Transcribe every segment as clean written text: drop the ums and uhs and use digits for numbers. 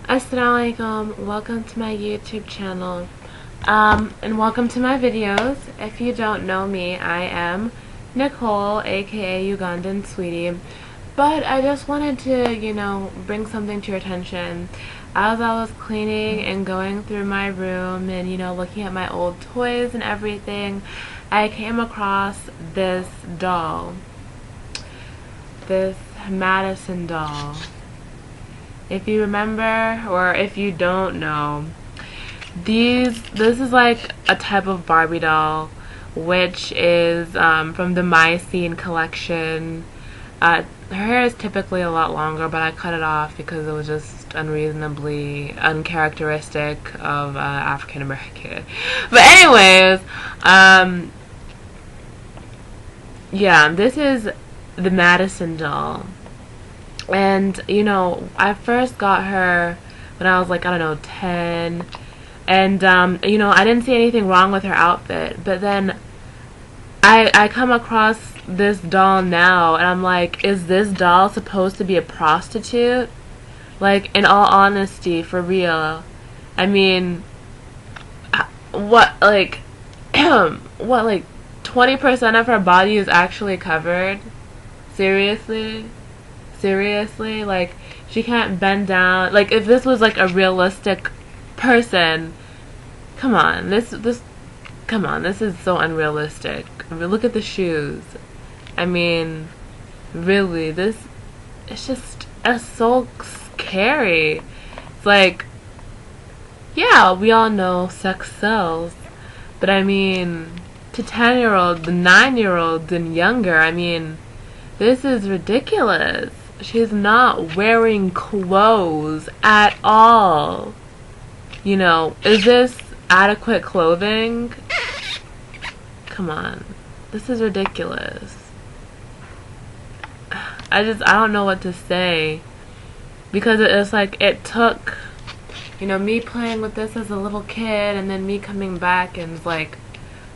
Assalamualaikum, welcome to my YouTube channel, and welcome to my videos. If you don't know me, I am Nicole, aka Ugandan Sweetie, but I just wanted to, bring something to your attention. As I was cleaning and going through my room and, looking at my old toys and everything, I came across this doll, this Madison doll. If you remember, or if you don't know, this is like a type of Barbie doll, which is from the My Scene collection. Her hair is typically a lot longer, but I cut it off because it was just unreasonably uncharacteristic of African American. But anyways, yeah, this is the Madison doll. And, I first got her when I was like, I don't know, 10. And, I didn't see anything wrong with her outfit. But then I come across this doll now, and I'm like, is this doll supposed to be a prostitute? Like, in all honesty, for real. I mean, what, like, what, like, 20% of her body is actually covered? Seriously? Seriously? Like, she can't bend down. Like, if this was like a realistic person, come on, come on, this is so unrealistic. I mean, look at the shoes. I mean, really, it's so scary. It's like, yeah, we all know sex sells, but I mean, to 10-year-olds, 9-year-olds and younger, I mean, this is ridiculous. She's not wearing clothes at all. Is this adequate clothing? Come on. This is ridiculous. I don't know what to say. Because it's like, it took, me playing with this as a little kid, and then me coming back and it's like,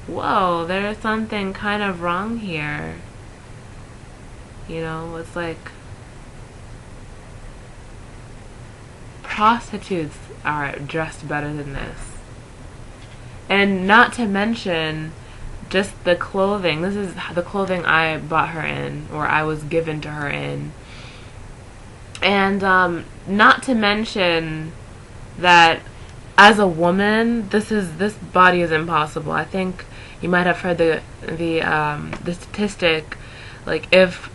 whoa, there's something kind of wrong here. It's like, prostitutes are dressed better than this. And not to mention just the clothing. This is the clothing I bought her in, or I was given to her in. And not to mention that as a woman, this body is impossible. I think you might have heard the statistic, like, if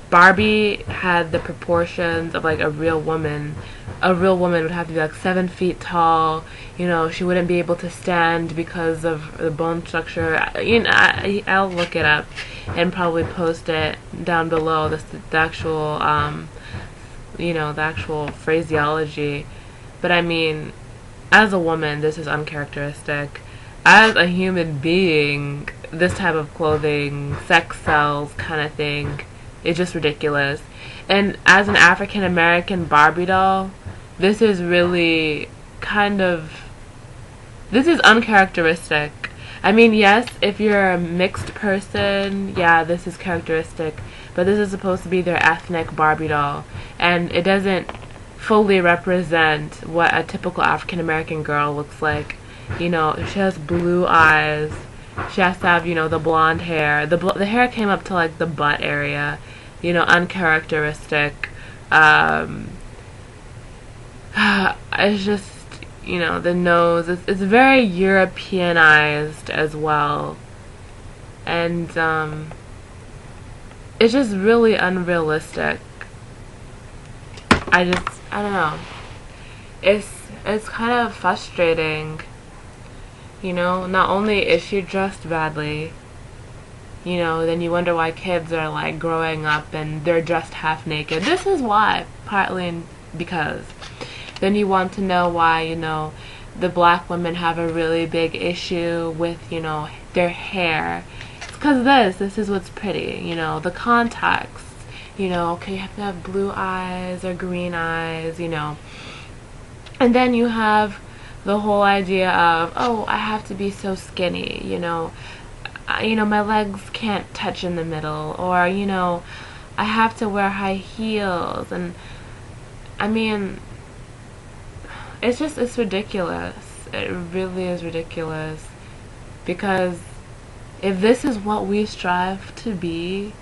Barbie had the proportions of like a real woman would have to be like 7 feet tall. She wouldn't be able to stand because of the bone structure. I'll look it up and probably post it down below. The actual, the actual phraseology. But I mean, as a woman, this is uncharacteristic. As a human being, this type of clothing, sex sells kind of thing, it's just ridiculous. And as an African American Barbie doll, this is really this is uncharacteristic. I mean, yes, if you're a mixed person, yeah, this is characteristic, but this is supposed to be their ethnic Barbie doll, and it doesn't fully represent what a typical African American girl looks like. She has blue eyes. She has to have, the blonde hair. The hair came up to like the butt area. Uncharacteristic. It's just, the nose. It's very Europeanized as well. And it's just really unrealistic. I don't know. It's kind of frustrating. Not only is she dressed badly, then you wonder why kids are like growing up and they're dressed half naked. This is why, partly because. Then you want to know why, the black women have a really big issue with, their hair. It's because this is what's pretty, the contacts, okay, you have to have blue eyes or green eyes, And then you have the whole idea of, oh, I have to be so skinny, my legs can't touch in the middle, or, I have to wear high heels. And I mean, it's ridiculous. It really is ridiculous. Because if this is what we strive to be,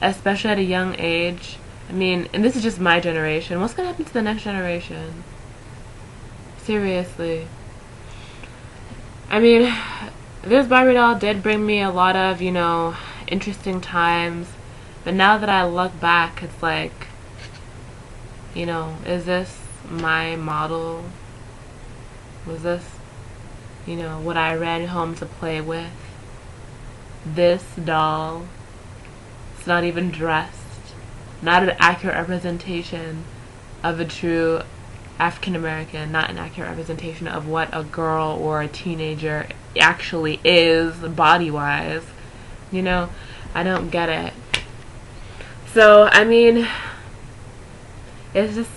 especially at a young age, I mean, and this is just my generation, what's going to happen to the next generation? Seriously. I mean, this Barbie doll did bring me a lot of, you know, interesting times. But now that I look back, it's like, you know, is this my model? Was this, you know, what I ran home to play with? This doll, it's not even dressed. Not an accurate representation of a true African American, not an accurate representation of what a girl or a teenager actually is body-wise. You know, I don't get it. So, I mean, it's just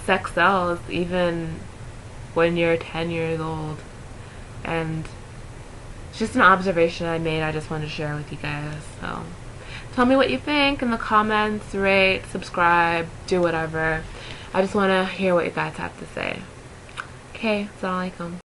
sex sells even when you're 10 years old. And it's just an observation I made. I just wanted to share with you guys. So, tell me what you think in the comments, rate, subscribe, do whatever. I just want to hear what you guys have to say. Okay, assalamu alaikum.